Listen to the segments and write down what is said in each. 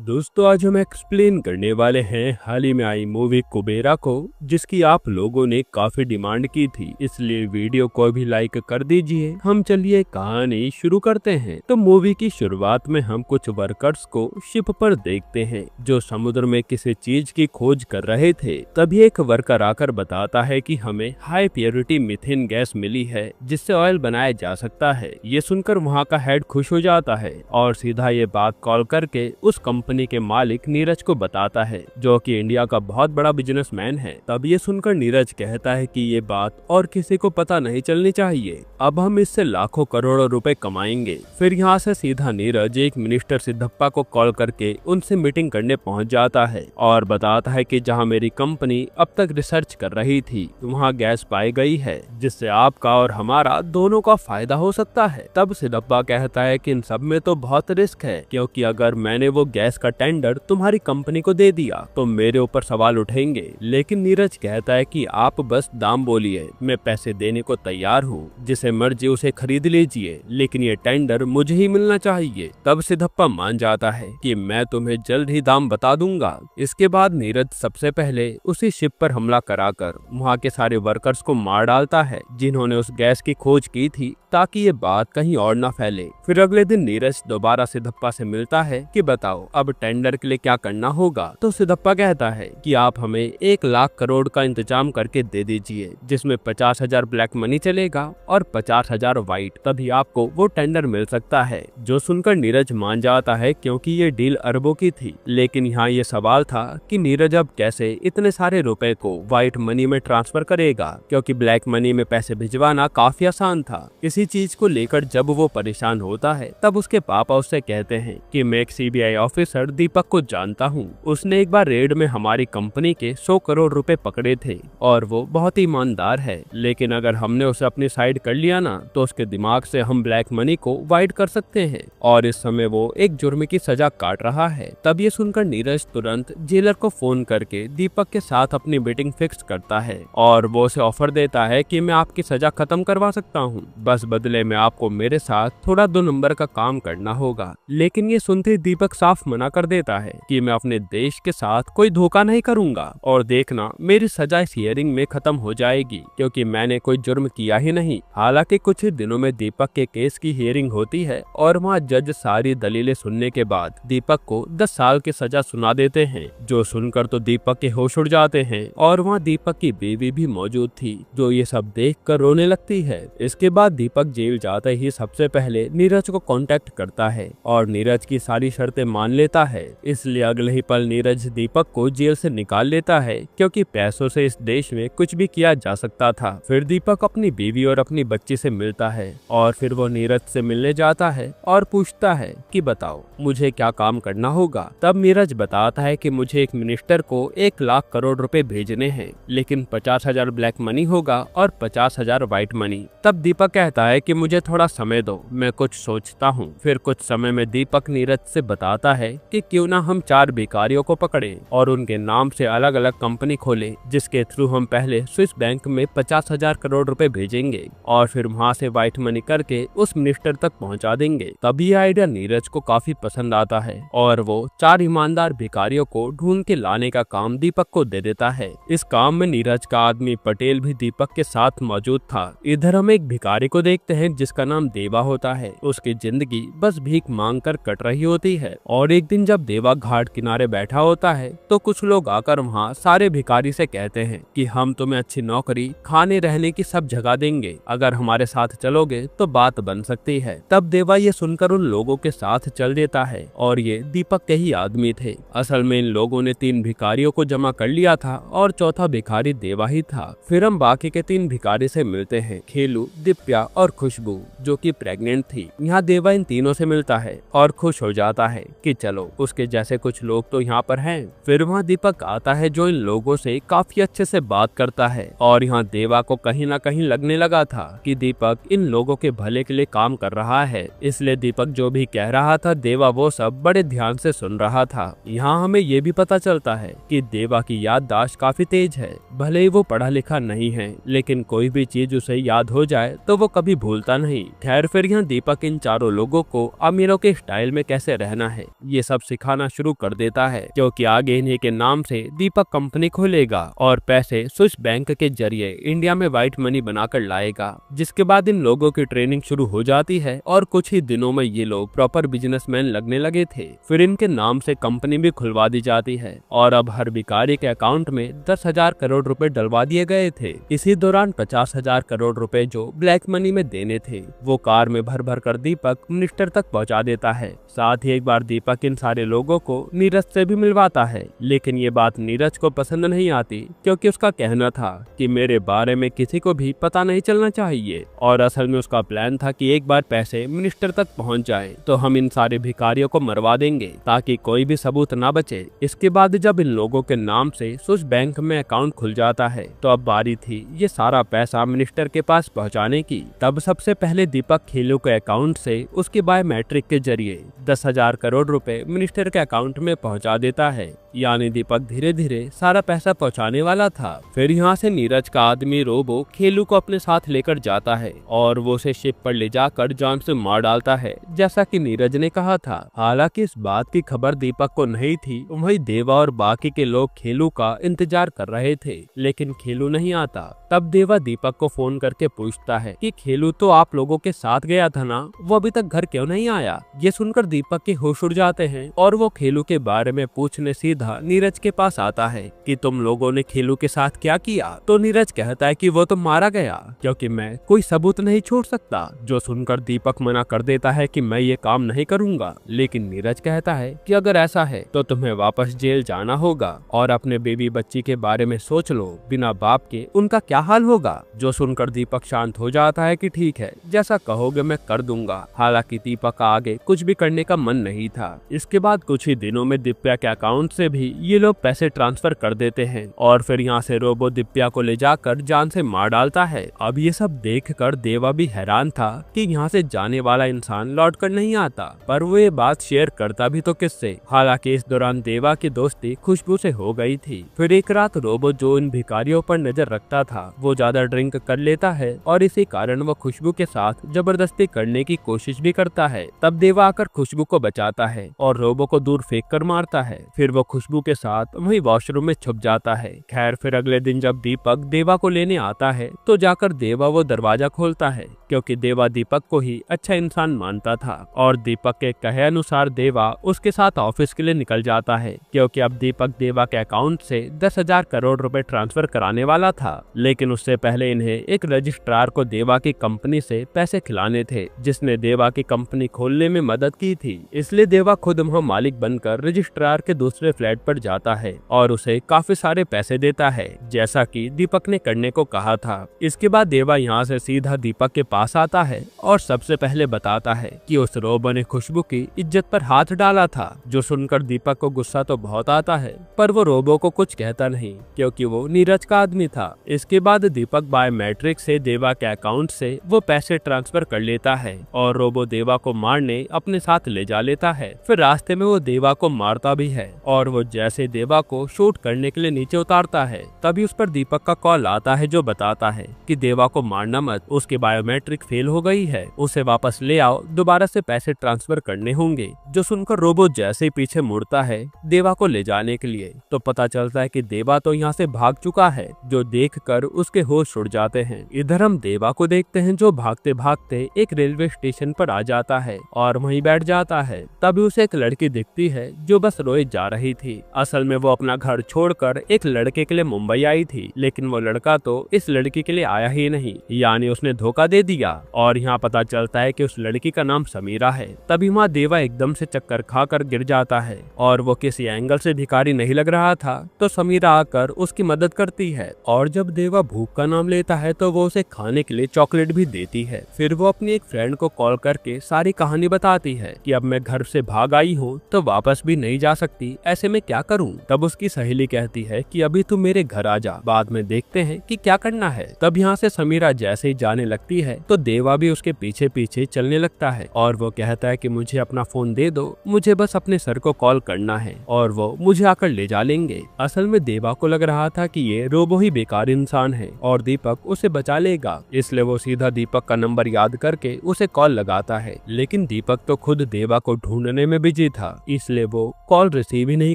दोस्तों आज हम एक्सप्लेन करने वाले हैं हाल ही में आई मूवी कुबेरा को, जिसकी आप लोगों ने काफी डिमांड की थी, इसलिए वीडियो को भी लाइक कर दीजिए। हम चलिए कहानी शुरू करते हैं। तो मूवी की शुरुआत में हम कुछ वर्कर्स को शिप पर देखते हैं जो समुद्र में किसी चीज की खोज कर रहे थे। तभी एक वर्कर आकर बताता है कि हमें हाई प्योरिटी मीथेन गैस मिली है जिससे ऑयल बनाया जा सकता है। ये सुनकर वहाँ का हेड खुश हो जाता है और सीधा ये बात कॉल करके उस कंपनी के मालिक नीरज को बताता है, जो कि इंडिया का बहुत बड़ा बिजनेसमैन है। तब ये सुनकर नीरज कहता है कि ये बात और किसी को पता नहीं चलनी चाहिए, अब हम इससे लाखों करोड़ों रुपए कमाएंगे। फिर यहाँ से सीधा नीरज एक मिनिस्टर सिद्धप्पा को कॉल करके उनसे मीटिंग करने पहुँच जाता है और बताता है कि जहाँ मेरी कंपनी अब तक रिसर्च कर रही थी वहाँ गैस पाई गई है जिससे आपका और हमारा दोनों का फायदा हो सकता है। तब सिद्धप्पा कहता है कि इन सब में तो बहुत रिस्क है, क्योंकि अगर मैंने वो गैस का टेंडर तुम्हारी कंपनी को दे दिया तो मेरे ऊपर सवाल उठेंगे। लेकिन नीरज कहता है कि आप बस दाम बोलिए, मैं पैसे देने को तैयार हूँ, जिसे मर्जी उसे खरीद लीजिए, लेकिन ये टेंडर मुझे ही मिलना चाहिए। तब सिद्धप्पा मान जाता है कि मैं तुम्हें जल्द ही दाम बता दूंगा। इसके बाद नीरज सबसे पहले उसी शिप पर हमला कराकर वहाँ के सारे वर्कर्स को मार डालता है जिन्होंने उस गैस की खोज की थी, ताकि ये बात कहीं और न फैले। फिर अगले दिन नीरज दोबारा सिद्धप्पा से मिलता है कि बताओ अब टेंडर के लिए क्या करना होगा। तो सिद्धप्पा कहता है कि आप हमें 1 लाख करोड़ का इंतजाम करके दे दीजिए, जिसमें 50,000 ब्लैक मनी चलेगा और 50,000 व्हाइट, तभी आपको वो टेंडर मिल सकता है। जो सुनकर नीरज मान जाता है क्योंकि ये डील अरबों की थी। लेकिन यहाँ ये सवाल था कि नीरज अब कैसे इतने सारे रुपए को व्हाइट मनी में ट्रांसफर करेगा, क्योंकि ब्लैक मनी में पैसे भिजवाना काफी आसान था। इसी चीज को लेकर जब वो परेशान होता है तब उसके पापा उससे कहते हैं कि मैं एक सीबीआई ऑफिसर दीपक को जानता हूँ, उसने एक बार रेड में हमारी कंपनी के 100 करोड़ रुपए पकड़े थे और वो बहुत ही ईमानदार है, लेकिन अगर हमने उसे अपनी साइड कर लिया ना तो उसके दिमाग से हम ब्लैक मनी को वाइड कर सकते हैं और इस समय वो एक जुर्म की सजा काट रहा है। तब ये सुनकर नीरज तुरंत जेलर को फोन करके दीपक के साथ अपनी मीटिंग फिक्स करता है और वो उसे ऑफर देता है कि मैं आपकी सजा खत्म करवा सकता हूँ, बस बदले में आपको मेरे साथ थोड़ा 2 नंबर का काम करना होगा। लेकिन ये सुनते दीपक साफ मना कर देता है कि मैं अपने देश के साथ कोई धोखा नहीं करूंगा और देखना मेरी सजा इस हियरिंग में खत्म हो जाएगी, क्योंकि मैंने कोई जुर्म किया ही नहीं। हालांकि कुछ ही दिनों में दीपक के केस की हियरिंग होती है और वहाँ जज सारी दलीलें सुनने के बाद दीपक को 10 साल की सजा सुना देते हैं। जो सुनकर तो दीपक के होश उड़ जाते हैं और वहाँ दीपक की बीवी भी मौजूद थी, जो ये सब देख कर रोने लगती है। इसके बाद दीपक जेल जाते ही सबसे पहले नीरज को कांटेक्ट करता है और नीरज की सारी शर्तें मान लेता है। इसलिए अगले ही पल नीरज दीपक को जेल से निकाल लेता है, क्योंकि पैसों से इस देश में कुछ भी किया जा सकता था। फिर दीपक अपनी बीवी और अपनी बच्ची से मिलता है और फिर वो नीरज से मिलने जाता है और पूछता है कि बताओ मुझे क्या काम करना होगा। तब नीरज बताता है कि मुझे एक मिनिस्टर को 1 लाख करोड़ रुपए भेजने हैं, लेकिन 50,000 ब्लैक मनी होगा और 50,000 व्हाइट मनी। तब दीपक कहता है कि मुझे थोड़ा समय दो, मैं कुछ सोचता हूँ। फिर कुछ समय में दीपक नीरज से बताता है कि क्यों ना हम 4 भिखारियों को पकड़े और उनके नाम से अलग अलग कंपनी खोले, जिसके थ्रू हम पहले स्विस बैंक में 50,000 करोड़ रुपए भेजेंगे और फिर वहाँ से व्हाइट मनी करके उस मिनिस्टर तक पहुँचा देंगे। तब ये आइडिया नीरज को काफी पसंद आता है और वो 4 ईमानदार भिखारियों को ढूंढ के लाने का काम दीपक को दे देता है। इस काम में नीरज का आदमी पटेल भी दीपक के साथ मौजूद था। इधर हम एक भिखारी को देखते हैं जिसका नाम देवा होता है। उसकी जिंदगी बस भीख मांग कर कट रही होती है और एक दिन जब देवा घाट किनारे बैठा होता है तो कुछ लोग आकर वहाँ सारे भिखारी से कहते हैं कि हम तुम्हें अच्छी नौकरी, खाने रहने की सब जगह देंगे, अगर हमारे साथ चलोगे तो बात बन सकती है। तब देवा ये सुनकर उन लोगों के साथ चल देता है और ये दीपक के ही आदमी थे। असल में इन लोगों ने 3 भिखारियों को जमा कर लिया था और चौथा भिखारी देवा ही था। फिर हम बाकी के 3 भिखारी से मिलते हैं, खेलू, दिप्या और खुशबू, जो कि प्रेग्नेंट थी। यहाँ देवा इन तीनों से मिलता है और खुश हो जाता है कि चलो उसके जैसे कुछ लोग तो यहाँ पर हैं। फिर वहाँ दीपक आता है जो इन लोगों से काफी अच्छे से बात करता है और यहाँ देवा को कहीं ना कहीं लगने लगा था कि दीपक इन लोगों के भले के लिए काम कर रहा है, इसलिए दीपक जो भी कह रहा था देवा वो सब बड़े ध्यान से सुन रहा था। यहाँ हमें ये भी पता चलता है कि देवा की याददाश्त काफी तेज है। भले ही वो पढ़ा लिखा नहीं है, लेकिन कोई भी चीज उसे याद हो जाए तो वो कभी भूलता नहीं। खैर फिर यहाँ दीपक इन चारों लोगों को अमीरों के स्टाइल में कैसे रहना है ये सब सिखाना शुरू कर देता है, क्योंकि आगे इन्हीं के नाम से दीपक कंपनी खोलेगा और पैसे स्विस बैंक के जरिए इंडिया में व्हाइट मनी बनाकर लाएगा। जिसके बाद इन लोगों की ट्रेनिंग शुरू हो जाती है और कुछ ही दिनों में ये लोग प्रॉपर बिजनेसमैन लगने लगे थे। फिर इनके नाम से कंपनी भी खुलवा दी जाती है और अब हर भिखारी के अकाउंट में 10,000 करोड़ रुपए डलवा दिए गए थे। इसी दौरान 50,000 करोड़ रुपए जो ब्लैक मनी में देने थे वो कार में भर भर कर दीपक मिनिस्टर तक पहुंचा देता है। साथ ही एक बार दीपक इन सारे लोगों को नीरज से भी मिलवाता है, लेकिन ये बात नीरज को पसंद नहीं आती, क्योंकि उसका कहना था कि मेरे बारे में किसी को भी पता नहीं चलना चाहिए। और असल में उसका प्लान था कि एक बार पैसे मिनिस्टर तक पहुंच जाए तो हम इन सारे भिखारियों को मरवा देंगे ताकि कोई भी सबूत ना बचे। इसके बाद जब इन लोगों के नाम से स्विस बैंक में अकाउंट खुल जाता है तो अब बारी थी ये सारा पैसा मिनिस्टर के पास पहुंचाने की। तब सबसे पहले दीपक खेलू के अकाउंट से उसके बायोमेट्रिक के जरिए 10,000 करोड़ रुपए मिनिस्टर के अकाउंट में पहुंचा देता है। यानी दीपक धीरे धीरे सारा पैसा पहुंचाने वाला था। फिर यहाँ से नीरज का आदमी रोबो खेलू को अपने साथ लेकर जाता है और वो उसे शिप पर ले जाकर जान से मार डालता है, जैसा कि नीरज ने कहा था। हालांकि इस बात की खबर दीपक को नहीं थी। वही देवा और बाकी के लोग खेलू का इंतजार कर रहे थे, लेकिन खेलू नहीं आता। तब देवा दीपक को फोन करके पूछता है कि खेलू तो आप लोगों के साथ गया था ना, वो अभी तक घर क्यों नहीं आया। ये सुनकर दीपक के होश उड़ जाते हैं और वो खेलू के बारे में पूछने सीधा नीरज के पास आता है कि तुम लोगों ने खेलू के साथ क्या किया। तो नीरज कहता है कि वो तो मारा गया, क्योंकि मैं कोई सबूत नहीं छोड़ सकता। जो सुनकर दीपक मना कर देता है कि मैं ये काम नहीं करूंगा, लेकिन नीरज कहता है कि अगर ऐसा है तो तुम्हें वापस जेल जाना होगा और अपने बेबी बच्ची के बारे में सोच लो, बिना बाप के उनका क्या हाल होगा। जो सुनकर दीपक शांत हो जाता है कि ठीक है, जैसा कहोगे मैं कर दूंगा। हालांकि दीपक का आगे कुछ भी करने का मन नहीं था। इसके बाद कुछ ही दिनों में दिव्या के अकाउंट से भी ये लोग पैसे ट्रांसफर कर देते हैं और फिर यहाँ से रोबो दिव्या को ले जाकर जान से मार डालता है। अब ये सब देखकर देवा भी हैरान था कि यहाँ से जाने वाला इंसान लौट कर नहीं आता, पर वो ये बात शेयर करता भी तो किससे। हालांकि इस दौरान देवा की दोस्ती खुशबू से हो गई थी। फिर एक रात रोबो जो इन भिखारियों पर नजर रखता था वो ज्यादा ड्रिंक कर लेता है और इसी कारण वो खुशबू के साथ जबरदस्ती करने की कोशिश भी करता है। तब देवा आकर खुशबू को बचाता है और रोबो को दूर फेंक कर मारता है। फिर वो खुशबू के साथ वही वॉशरूम में छुप जाता है। खैर फिर अगले दिन जब दीपक देवा को लेने आता है तो जाकर देवा वो दरवाजा खोलता है, क्योंकि देवा दीपक को ही अच्छा इंसान मानता था और दीपक के कहे अनुसार देवा उसके साथ ऑफिस के लिए निकल जाता है, क्योंकि अब दीपक देवा के अकाउंट से 10,000 करोड़ रुपए ट्रांसफर कराने वाला था। लेकिन उससे पहले इन्हें एक रजिस्ट्रार को देवा की कंपनी से पैसे खिलाने थे, जिसने देवा की कंपनी खोलने में मदद की थी। इसलिए देवा खुद वहाँ मालिक बनकर रजिस्ट्रार के दूसरे फ्लैट पर जाता है और उसे काफी सारे पैसे देता है, जैसा कि दीपक ने करने को कहा था। इसके बाद देवा यहाँ से सीधा दीपक के पास आता है और सबसे पहले बताता है कि उस रोबो ने खुशबू की इज्जत पर हाथ डाला था। जो सुनकर दीपक को गुस्सा तो बहुत आता है, पर वो रोबो को कुछ कहता नहीं, क्योंकि वो नीरज का आदमी था। इसके बाद दीपक बायोमेट्रिक से देवा के अकाउंट से वो पैसे ट्रांसफर कर लेता है और रोबो देवा को मारने अपने साथ ले जा लेता है। फिर रास्ते में वो देवा को मारता भी है और वो जैसे देवा को शूट करने के लिए नीचे उतारता है, तभी उस पर दीपक का कॉल आता है जो बताता है कि देवा को मारना मत, उसके बायोमेट्रिक फेल हो गई है, उसे वापस ले आओ, दोबारा से पैसे ट्रांसफर करने होंगे। जो सुनकर रोबो जैसे ही पीछे मुड़ता है देवा को ले जाने के लिए, तो पता चलता है कि देवा तो यहाँ से भाग चुका है। जो देखकर उसके होश उड़ जाते हैं। इधर हम देवा को देखते हैं जो भागते भागते एक रेलवे स्टेशन पर आ जाता है और वहीं बैठ जाता है। तभी उसे एक लड़की दिखती है जो बस रोए जा रही थी। असल में वो अपना घर छोड़कर एक लड़के के लिए मुंबई आई थी, लेकिन वो लड़का तो इस लड़की के लिए आया ही नहीं, यानी उसने धोखा दे दिया। और यहाँ पता चलता है कि उस लड़की का नाम समीरा है। तभी वहाँ देवा एकदम से चक्कर खाकर गिर जाता है और वो किसी एंगल से भिखारी नहीं लग रहा था, तो समीरा आकर उसकी मदद करती है। और जब देवा भूख का नाम लेता है तो वो उसे खाने के लिए चॉकलेट भी देती है। फिर वो अपनी एक फ्रेंड को कॉल करके सारी कहानी बताती है कि अब मैं घर से भाग आई हूँ तो वापस भी नहीं जा सकती, ऐसे में क्या करूँ। तब उसकी सहेली कहती है कि अभी तू मेरे घर आ जा, बाद में देखते हैं कि क्या करना है। तब यहाँ से समीरा जैसे ही जाने लगती है तो देवा भी उसके पीछे पीछे चलने लगता है और वो कहता है कि मुझे अपना फोन दे दो, मुझे बस अपने सर को कॉल करना है और वो मुझे आकर ले जा लेंगे। असल में देवा को लग रहा था कि ये रोबो ही बेकार इंसान है और दीपक उसे बचा लेगा, इसलिए वो सीधा दीपक का नंबर याद करके उसे कॉल लगाता है। लेकिन दीपक तो खुद देवा को ढूंढने में बिजी था, इसलिए वो कॉल रिसीव ही नहीं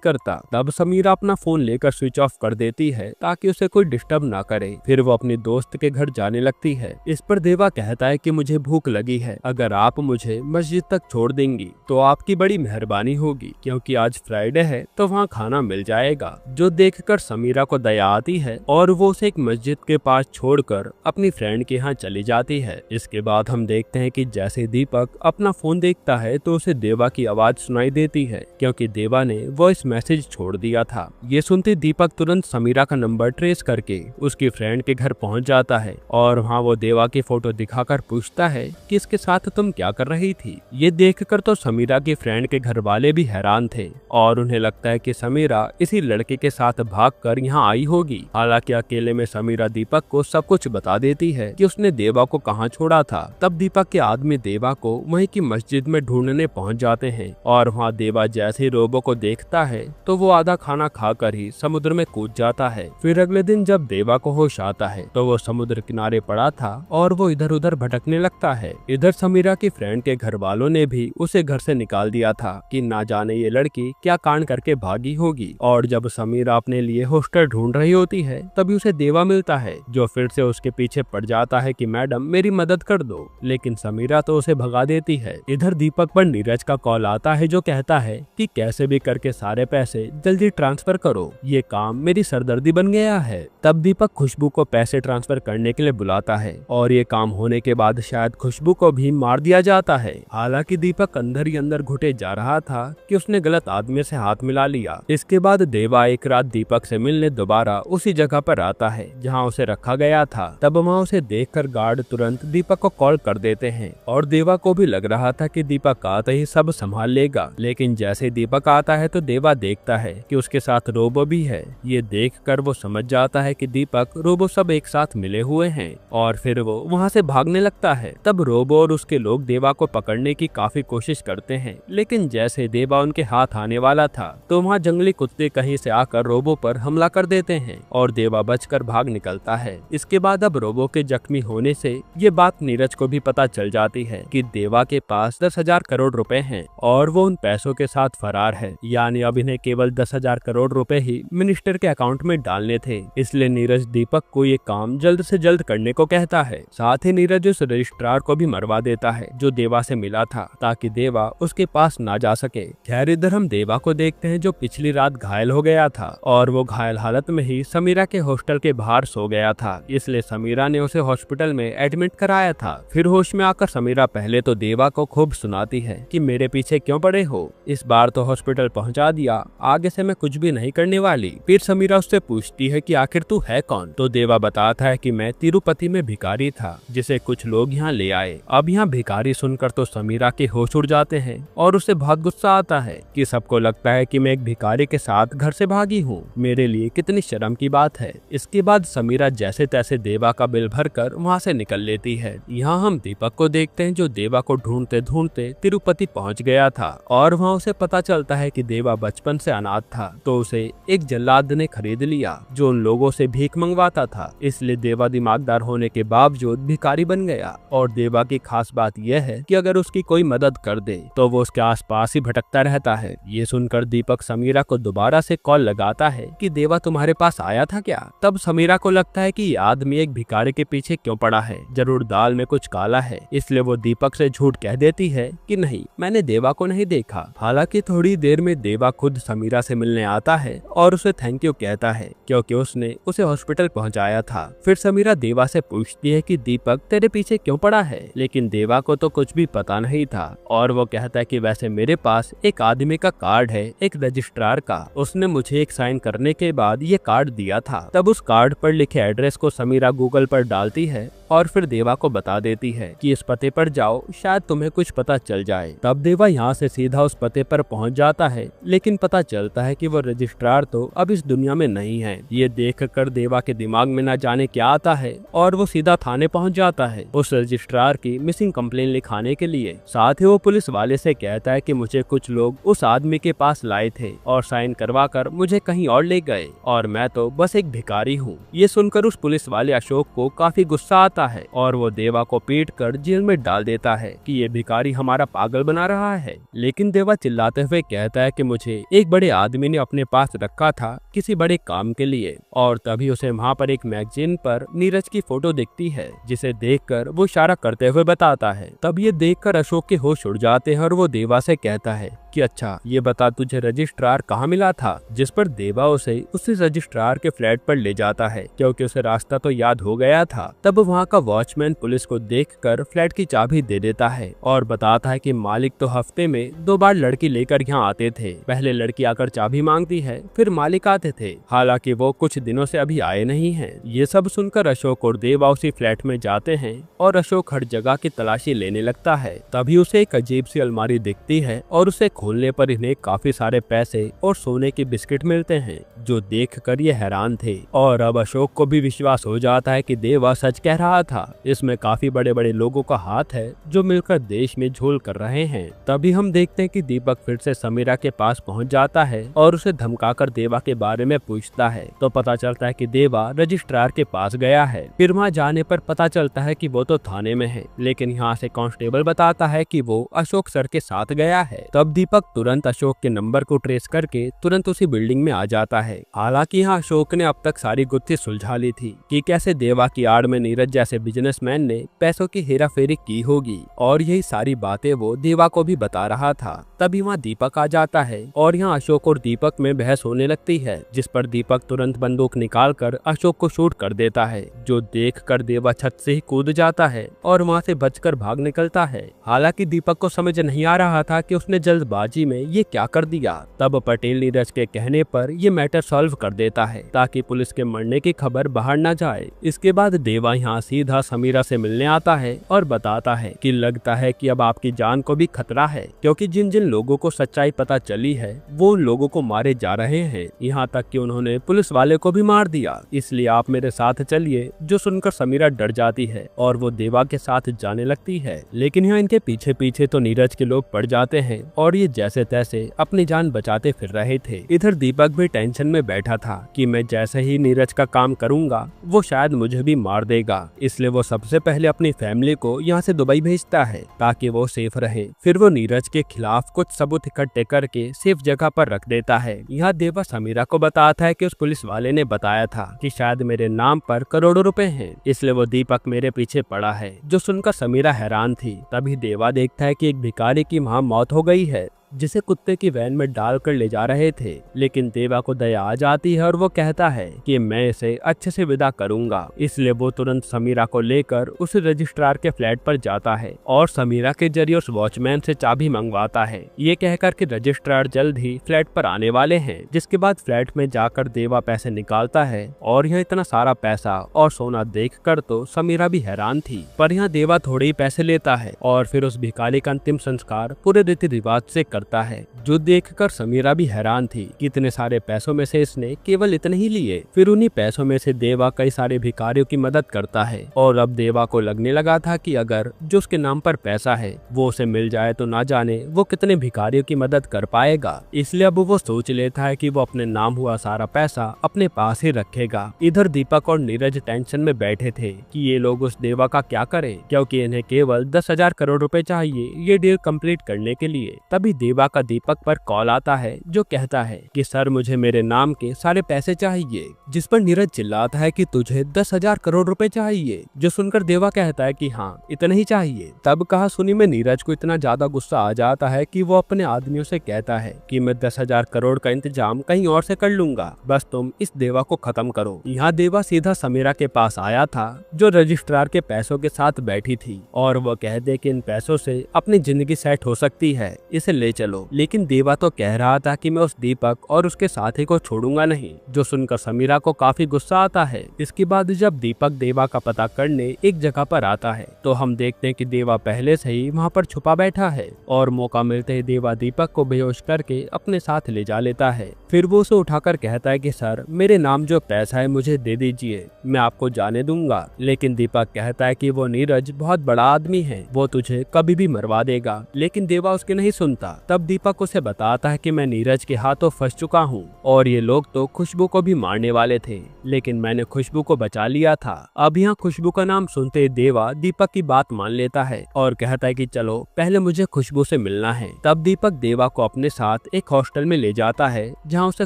करता। तब समीरा अपना फोन लेकर स्विच ऑफ कर देती है ताकि उसे कोई डिस्टर्ब ना करे। फिर वो अपनी दोस्त के घर जाने लगती है। इस पर देवा कहता है कि मुझे भूख लगी है, अगर आप मुझे मस्जिद तक छोड़ देंगी तो आपकी बड़ी मेहरबानी होगी, क्योंकि आज फ्राइडे है तो वहाँ खाना मिल जाएगा। जो देखकर समीरा को दया आती है और वो उसे एक मस्जिद के पास छोड़कर अपनी फ्रेंड के यहाँ चली जाती है। इसके बाद हम देखते हैं कि जैसे दीपक अपना फोन देखता है तो उसे देवा की आवाज सुनाई देती है, क्योंकि देवा ने वॉइस मैसेज छोड़ दिया था। ये सुनते दीपक तुरंत समीरा का नंबर ट्रेस करके उसकी फ्रेंड के घर पहुंच जाता है और वहाँ वो देवा की फोटो दिखाकर पूछता है कि इसके साथ तुम क्या कर रही थी। ये देखकर तो समीरा की फ्रेंड के घर वाले भी हैरान थे और उन्हें लगता है कि समीरा इसी लड़के के साथ भागकर यहाँ आई होगी। हालांकि अकेले में समीरा दीपक को सब कुछ बता देती है कि उसने देवा को कहाँ छोड़ा था। तब दीपक के आदमी देवा को वहीं की मस्जिद में ढूंढने पहुंच जाते हैं और वहाँ देवा जैसे ही रोबो को देखता है तो वो आधा खाना खाकर ही समुद्र में कूद जाता है। फिर अगले दिन जब देवा को होश आता है तो वो समुद्र किनारे पड़ा था और वो इधर उधर भटकने लगता है। इधर समीरा की फ्रेंड के घर वालों ने भी उसे घर से निकाल दिया था कि ना जाने ये लड़की क्या कांड करके भागी होगी। और जब समीरा अपने लिए हॉस्टल ढूंढ रही होती है तभी उसे देवा मिलता है, जो फिर से उसके पीछे पड़ जाता है कि मैडम मेरी मदद कर दो, लेकिन समीरा तो उसे भगा देती है। इधर दीपक पर नीरज का कॉल आता है जो कहता है कि कैसे भी करके सारे पैसे जल्दी ट्रांसफर करो, ये काम मेरी सरदर्दी बन गया है। तब दीपक खुशबू को पैसे ट्रांसफर करने के लिए बुलाता है और ये काम होने के बाद शायद खुशबू को भी मार दिया जाता है। हालांकि दीपक अंदर ही अंदर घुटे जा रहा था कि उसने गलत आदमी से हाथ मिला लिया। इसके बाद देवा एक रात दीपक से मिलने दोबारा उसी जगह पर आता है जहां उसे रखा गया था। तब वहां उसे देखकर गार्ड तुरंत दीपक को कॉल कर देते हैं और देवा को भी लग रहा था कि दीपक आते ही सब संभाल लेगा, लेकिन जैसे दीपक आता है तो देवा देखता है कि उसके साथ रोबो भी है। ये देखकर वो समझ जाता है कि दीपक रोबो सब एक साथ मिले हुए हैं और फिर वो वहाँ से भागने लगता है। तब रोबो और उसके लोग देवा को पकड़ने की काफी कोशिश करते हैं, लेकिन जैसे देवा उनके हाथ आने वाला था तो वहाँ जंगली कुत्ते कहीं से आकर रोबो पर हमला कर देते हैं और देवा बचकर भाग निकलता है। इसके बाद अब रोबो के जख्मी होने से ये बात नीरज को भी पता चल जाती है कि देवा के पास 10,000 करोड़ रुपए हैं और वो उन पैसों के साथ फरार है, यानी अब इन्हें केवल 10,000 करोड़ रुपए ही मिनिस्टर के अकाउंट में डालने थे। इसलिए नीरज दीपक को ये काम जल्द से जल्द करने को कहता है। साथ ही नीरज उस रजिस्ट्रार को भी मरवा देता है जो देवा से मिला था, ताकि देवा उसके पास ना जा सके। खैर इधर हम देवा को देखते हैं जो पिछली रात घायल हो गया था और वो घायल हालत में ही समीरा के हॉस्टल के बाहर सो गया था, इसलिए समीरा ने उसे हॉस्पिटल में एडमिट कराया था। फिर होश में आकर समीरा पहले तो देवा को खूब सुनाती है कि मेरे पीछे क्यों पड़े हो, इस बार तो हॉस्पिटल पहुंचा दिया, आगे से मैं कुछ भी नहीं करने वाली। फिर समीरा उससे पूछती है कि आखिर तू है कौन, तो देवा बताता है कि मैं तिरुपति में भिखारी था जिसे कुछ लोग यहाँ ले आए। अब यहाँ भिखारी सुनकर तो समीरा के होश उड़ जाते हैं और उसे बहुत गुस्सा आता है कि सबको लगता है कि मैं एक भिखारी के साथ घर से भागी हूँ, मेरे लिए कितनी शर्म की बात है। इसके बाद समीरा जैसे तैसे देवा का बिल भरकर वहाँ से निकल लेती है। यहाँ हम दीपक को देखते हैं जो देवा को ढूंढते ढूंढते तिरुपति पहुँच गया था और वहाँ उसे पता चलता है कि देवा बचपन से अनाथ था, तो उसे एक जल्लाद ने खरीद लिया जो उन लोगों से भीख मंगवाता था। इसलिए देवा दिमागदार होने के बावजूद भिखारी बन गया और देवा की खास बात यह है कि अगर उसकी कोई मदद कर दे तो वो उसके आसपास ही भटकता रहता है। ये सुनकर दीपक समीरा को दोबारा से कॉल लगाता है कि देवा तुम्हारे पास आया था क्या। तब समीरा को लगता है कि ये आदमी एक भिखारी के पीछे क्यों पड़ा है, जरूर दाल में कुछ काला है, इसलिए वो दीपक से झूठ कह देती है कि नहीं मैंने देवा को नहीं देखा। हालांकि थोड़ी देर में देवा खुद समीरा से मिलने आता है और उसे थैंक यू कहता है क्योंकि उसने उसे हॉस्पिटल पहुंचाया था। फिर समीरा देवा से पूछती है कि दीपक तेरे पीछे क्यों पड़ा है, लेकिन देवा को तो कुछ भी पता नहीं था और वो कहता है कि वैसे मेरे पास एक आदमी का कार्ड है, एक रजिस्ट्रार का, उसने मुझे एक साइन करने के बाद ये कार्ड दिया था। तब उस कार्ड पर लिखे एड्रेस को समीरा गूगल पर डालती है और फिर देवा को बता देती है कि इस पते पर जाओ, शायद तुम्हें कुछ पता चल जाए। तब देवा यहाँ से सीधा उस पते पर पहुँच जाता है, लेकिन पता चलता है कि वो रजिस्ट्रार तो अब इस दुनिया में नहीं है। ये देखकर देवा के दिमाग में ना जाने क्या आता है और वो सीधा थाने पहुँच जाता है उस रजिस्ट्रार की मिसिंग कंप्लेन लिखाने के लिए। साथ ही वो पुलिस वाले से कहता है कि मुझे कुछ लोग उस आदमी के पास लाए थे और साइन करवा कर मुझे कहीं और ले गए और मैं तो बस एक भिखारी हूँ। ये सुनकर उस पुलिस वाले अशोक को काफी गुस्सा आता है और वो देवा को पीट कर जेल में डाल देता है कि ये भिखारी हमारा पागल बना रहा है। लेकिन देवा चिल्लाते हुए कहता है कि मुझे एक बड़े आदमी ने अपने पास रखा था किसी बड़े काम के लिए। और तभी उसे वहाँ पर एक मैगजीन पर नीरज की फोटो दिखती है, जिसे देखकर वो इशारा करते हुए बताता है। तब ये देखकर अशोक के होश उड़ जाते हैं और वो देवा से कहता है कि अच्छा ये बता तुझे रजिस्ट्रार कहाँ मिला था, जिस पर देवा उसे रजिस्ट्रार के फ्लैट पर ले जाता है क्योंकि उसे रास्ता तो याद हो गया था। तब वहाँ का वॉचमैन पुलिस को देखकर फ्लैट की चाबी दे देता है और बताता है कि मालिक तो हफ्ते में 2 बार लड़की लेकर यहाँ आते थे। पहले लड़की आकर चाबी मांगती है, फिर मालिक आते थे, हालांकि वो कुछ दिनों से अभी आए नहीं हैं। ये सब सुनकर अशोक और देवा उसी फ्लैट में जाते हैं और अशोक हर जगह की तलाशी लेने लगता है। तभी उसे एक अजीब सी अलमारी दिखती है और उसे खोलने पर इन्हें काफी सारे पैसे और सोने के बिस्किट मिलते हैं, जो देखकर ये हैरान थे। और अब अशोक को भी विश्वास हो जाता है कि देवा सच कह रहा था, इसमें काफी बड़े बड़े लोगों का हाथ है जो मिलकर देश में झोल कर रहे हैं। तभी हम देखते हैं कि दीपक फिर से समीरा के पास पहुंच जाता है और उसे धमकाकर देवा के बारे में पूछता है। तो पता चलता है कि देवा रजिस्ट्रार के पास गया है। फिर वहाँ जाने पर पता चलता है कि वो तो थाने में है, लेकिन यहाँ से कांस्टेबल बताता है कि वो अशोक सर के साथ गया है। तब दीपक तुरंत अशोक के नंबर को ट्रेस करके तुरंत उसी बिल्डिंग में आ जाता है। हालांकि यहाँ अशोक ने अब तक सारी गुत्थी सुलझा ली थी कि कैसे देवा की आड़ में नीरज जैसे बिजनेसमैन ने पैसों की हेराफेरी की होगी, और यही सारी बातें वो देवा को भी बता रहा था। तभी वहाँ दीपक आ जाता है और यहाँ अशोक और दीपक में बहस होने लगती है, जिस पर दीपक तुरंत बंदूक निकालकर अशोक को शूट कर देता है, जो देखकर देवा छत से ही कूद जाता है और वहाँ से बचकर भाग निकलता है। हालांकि दीपक को समझ नहीं आ रहा था कि उसने जल्दबाजी में ये क्या कर दिया। तब पटेल नीरज के कहने पर ये मैटर सॉल्व कर देता है ताकि पुलिस के मरने की खबर बाहर न जाए। इसके बाद देवा यहाँ सीधा समीरा से मिलने आता है और बताता है कि लगता है कि अब आपकी जान को भी खतरा है, क्योंकि जिन जिन लोगों को सच्चाई पता चली है वो उन लोगों को मारे जा रहे हैं, यहाँ तक कि उन्होंने पुलिस वाले को भी मार दिया। इसलिए आप मेरे साथ चलिए। जो सुनकर समीरा डर जाती है और वो देवा के साथ जाने लगती है, लेकिन यहाँ इनके पीछे पीछे तो नीरज के लोग पड़ जाते हैं और ये जैसे तैसे अपनी जान बचाते फिर रहे थे। इधर दीपक भी टेंशन में बैठा था कि मैं जैसे ही नीरज का काम करूंगा वो शायद मुझे भी मार देगा, इसलिए वो सबसे पहले अपनी फैमिली को यहाँ से दुबई भेजता है ताकि वो सेफ रहे। फिर वो नीरज के खिलाफ कुछ सबूत इकट्ठे करके सेफ जगह पर रख देता है। यहाँ देवा समीरा को बताता है कि उस पुलिस वाले ने बताया था कि शायद मेरे नाम पर करोड़ों रुपए हैं, इसलिए वो दीपक मेरे पीछे पड़ा है। जो सुनकर समीरा हैरान थी। तभी देवा देखता है कि एक भिखारी की वहाँ मौत हो गई है, जिसे कुत्ते की वैन में डालकर ले जा रहे थे, लेकिन देवा को दया आ जाती है और वो कहता है कि मैं इसे अच्छे से विदा करूंगा। इसलिए वो तुरंत समीरा को लेकर उस रजिस्ट्रार के फ्लैट पर जाता है और समीरा के जरिए उस वॉचमैन से चाबी मंगवाता है, ये कहकर कि रजिस्ट्रार जल्द ही फ्लैट पर आने वाले हैं। जिसके बाद फ्लैट में जाकर देवा पैसे निकालता है और यहाँ इतना सारा पैसा और सोना देखकर तो समीरा भी हैरान थी, पर यहाँ देवा थोड़े ही पैसे लेता है और फिर उस भिखारी का अंतिम संस्कार पूरे रीति रिवाज से करता है, जो देखकर समीरा भी हैरान थी कि इतने सारे पैसों में से इसने केवल इतने ही लिए। फिर उन्हीं पैसों में से देवा कई सारे भिखारियों की मदद करता है और अब देवा को लगने लगा था कि अगर जो उसके नाम पर पैसा है वो उसे मिल जाए तो ना जाने वो कितने भिखारियों की मदद कर पाएगा। इसलिए अब वो सोच लेता है कि वो अपने नाम हुआ सारा पैसा अपने पास ही रखेगा। इधर दीपक और नीरज टेंशन में बैठे थे कि ये लोग उस देवा का क्या करें, क्योंकि इन्हें केवल 10,000 करोड़ रुपए चाहिए ये डील कंप्लीट करने के लिए। तभी देवा का दीपक पर कॉल आता है, जो कहता है कि सर मुझे मेरे नाम के सारे पैसे चाहिए। जिस पर नीरज चिल्लाता है कि तुझे 10,000 करोड़ रुपए चाहिए। जो सुनकर देवा कहता है कि हाँ इतने ही चाहिए। तब कहा सुनी में नीरज को इतना ज्यादा गुस्सा आ जाता है कि वो अपने आदमियों से कहता है कि मैं 10,000 करोड़ का इंतजाम कहीं और से कर लूंगा, बस तुम इस देवा को खत्म करो। यहाँ देवा सीधा समीरा के पास आया था, जो रजिस्ट्रार के पैसों के साथ बैठी थी, और वो कह दे कि इन पैसों से अपनी जिंदगी सेट हो सकती है, इसे ले चलो। लेकिन देवा तो कह रहा था कि मैं उस दीपक और उसके साथी को छोड़ूंगा नहीं। जो सुनकर समीरा को काफी गुस्सा आता है। इसके बाद जब दीपक देवा का पता करने एक जगह पर आता है तो हम देखते हैं कि देवा पहले से ही वहाँ पर छुपा बैठा है और मौका मिलते ही देवा दीपक को बेहोश करके अपने साथ ले जा लेता है। फिर वो उसे उठाकर कहता है कि सर मेरे नाम जो पैसा है मुझे दे दीजिए, मैं आपको जाने दूंगा। लेकिन दीपक कहता है कि वो नीरज बहुत बड़ा आदमी है, वो तुझे कभी भी मरवा देगा। लेकिन देवा उसकी नहीं सुनता तब दीपक उसे बताता है कि मैं नीरज के हाथों फंस चुका हूँ और ये लोग तो खुशबू को भी मारने वाले थे, लेकिन मैंने खुशबू को बचा लिया था। अब यहाँ खुशबू का नाम सुनते देवा दीपक की बात मान लेता है और कहता है कि चलो पहले मुझे खुशबू से मिलना है। तब दीपक देवा को अपने साथ एक हॉस्टल में ले जाता है जहाँ उसे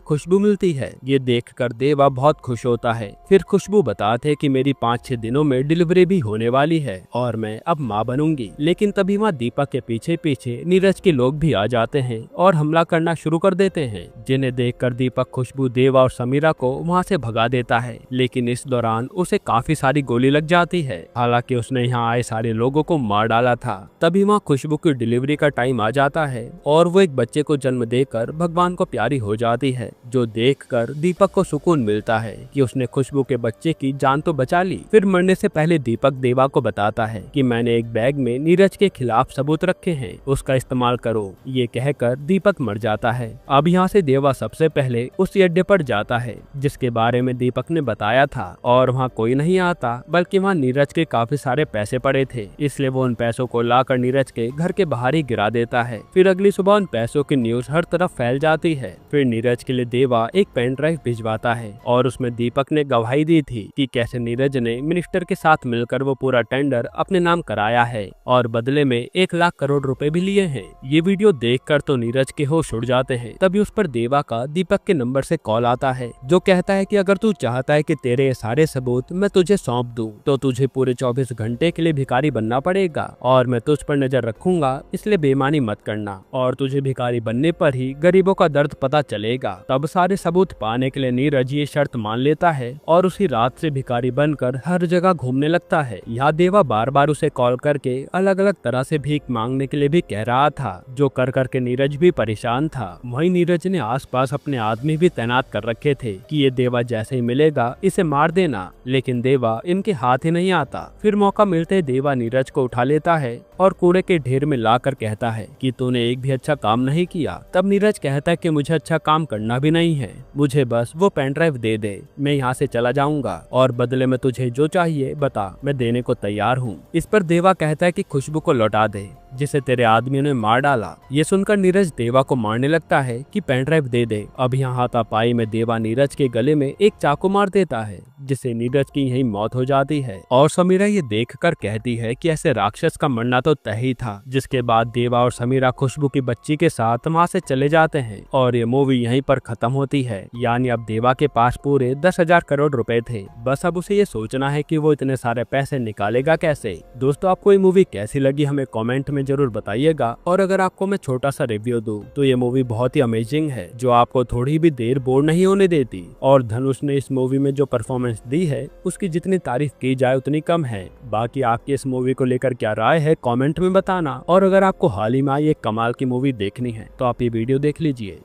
खुशबू मिलती है। ये देखकर देवा बहुत खुश होता है। फिर खुशबू बताते कि मेरी 5-6 दिनों में डिलीवरी भी होने वाली है और मैं अब माँ बनूंगी। लेकिन तभी वहाँ दीपक के पीछे पीछे नीरज के लोग भी आ जाते हैं और हमला करना शुरू कर देते हैं, जिन्हें देखकर दीपक खुशबू, देवा और समीरा को वहाँ से भगा देता है। लेकिन इस दौरान उसे काफी सारी गोली लग जाती है, हालांकि उसने यहाँ आए सारे लोगों को मार डाला था। तभी वहाँ खुशबू की डिलीवरी का टाइम आ जाता है और वो एक बच्चे को जन्म देकर भगवान को प्यारी हो जाती है, जो देखकर दीपक को सुकून मिलता है कि उसने खुशबू के बच्चे की जान तो बचा ली। फिर मरने से पहले दीपक देवा को बताता है कि मैंने एक बैग में नीरज के खिलाफ सबूत रखे हैं, उसका इस्तेमाल करो। ये कहकर दीपक मर जाता है। अब यहाँ से देवा सबसे पहले उस अड्डे पर जाता है जिसके बारे में दीपक ने बताया था और वहाँ कोई नहीं आता, बल्कि वहाँ नीरज के काफी सारे पैसे पड़े थे, इसलिए वो उन पैसों को लाकर नीरज के घर के बाहर ही गिरा देता है। फिर अगली सुबह उन पैसों की न्यूज हर तरफ फैल जाती है। फिर नीरज के लिए देवा एक पेन ड्राइव भिजवाता है और उसमें दीपक ने गवाही दी थी कि कैसे नीरज ने मिनिस्टर के साथ मिलकर वो पूरा टेंडर अपने नाम कराया है और बदले में 1 लाख करोड़ रुपए भी लिए हैं। ये वीडियो देखकर तो नीरज के होश उड़ जाते हैं। तभी उस पर देवा का दीपक के नंबर से कॉल आता है, जो कहता है कि अगर तू चाहता है कि तेरे ये सारे सबूत मैं तुझे सौंप दूं, तो तुझे पूरे 24 घंटे के लिए भिखारी बनना पड़ेगा और मैं तुझ पर नजर रखूंगा, इसलिए बेईमानी मत करना और तुझे भिखारी बनने पर ही गरीबों का दर्द पता चलेगा। तब सारे सबूत पाने के लिए नीरज ये शर्त मान लेता है और उसी रात से भिखारी बनकर हर जगह घूमने लगता है। यहाँ देवा बार बार उसे कॉल करके अलग अलग तरह से भीख मांगने के लिए भी कह रहा था, जो कर करके नीरज भी परेशान था। वहीं नीरज ने आसपास अपने आदमी भी तैनात कर रखे थे कि ये देवा जैसे ही मिलेगा इसे मार देना, लेकिन देवा इनके हाथ ही नहीं आता। फिर मौका मिलते देवा नीरज को उठा लेता है और कूड़े के ढेर में लाकर कहता है कि तूने एक भी अच्छा काम नहीं किया। तब नीरज कहता है कि मुझे अच्छा काम करना भी नहीं है, मुझे बस वो पेन ड्राइव दे दे, मैं यहाँ से चला जाऊंगा और बदले में तुझे जो चाहिए बता, मैं देने को तैयार हूँ। इस पर देवा कहता है कि खुशबू को लौटा दे जिसे तेरे आदमियों ने मार डाला। ये सुनकर नीरज देवा को मारने लगता है कि पेन ड्राइव दे दे। अब यहाँ हाथापाई में देवा नीरज के गले में एक चाकू मार देता है, जिससे नीरज की यही मौत हो जाती है। और समीरा ये देखकर कहती है कि ऐसे राक्षस का मरना तो तय ही था। जिसके बाद देवा और समीरा खुशबू की बच्ची के साथ वहाँ से चले जाते हैं और ये मूवी यहीं पर खत्म होती है। यानी अब देवा के पास पूरे 10,000 करोड़ रुपए थे, बस अब उसे ये सोचना है कि वो इतने सारे पैसे निकालेगा कैसे। दोस्तों, आपको ये मूवी कैसी लगी हमें कमेंट में जरूर बताइएगा। और अगर आपको मैं छोटा सा रिव्यू दूं तो ये मूवी बहुत ही अमेजिंग है, जो आपको थोड़ी भी देर बोर नहीं होने देती। और धनुष ने इस मूवी में जो परफॉर्मेंस दी है उसकी जितनी तारीफ की जाए उतनी कम है। बाकी आपकी इस मूवी को लेकर क्या राय है कमेंट में बताना। और अगर आपको हाल ही में एक कमाल की मूवी देखनी है तो आप ये वीडियो देख लीजिए।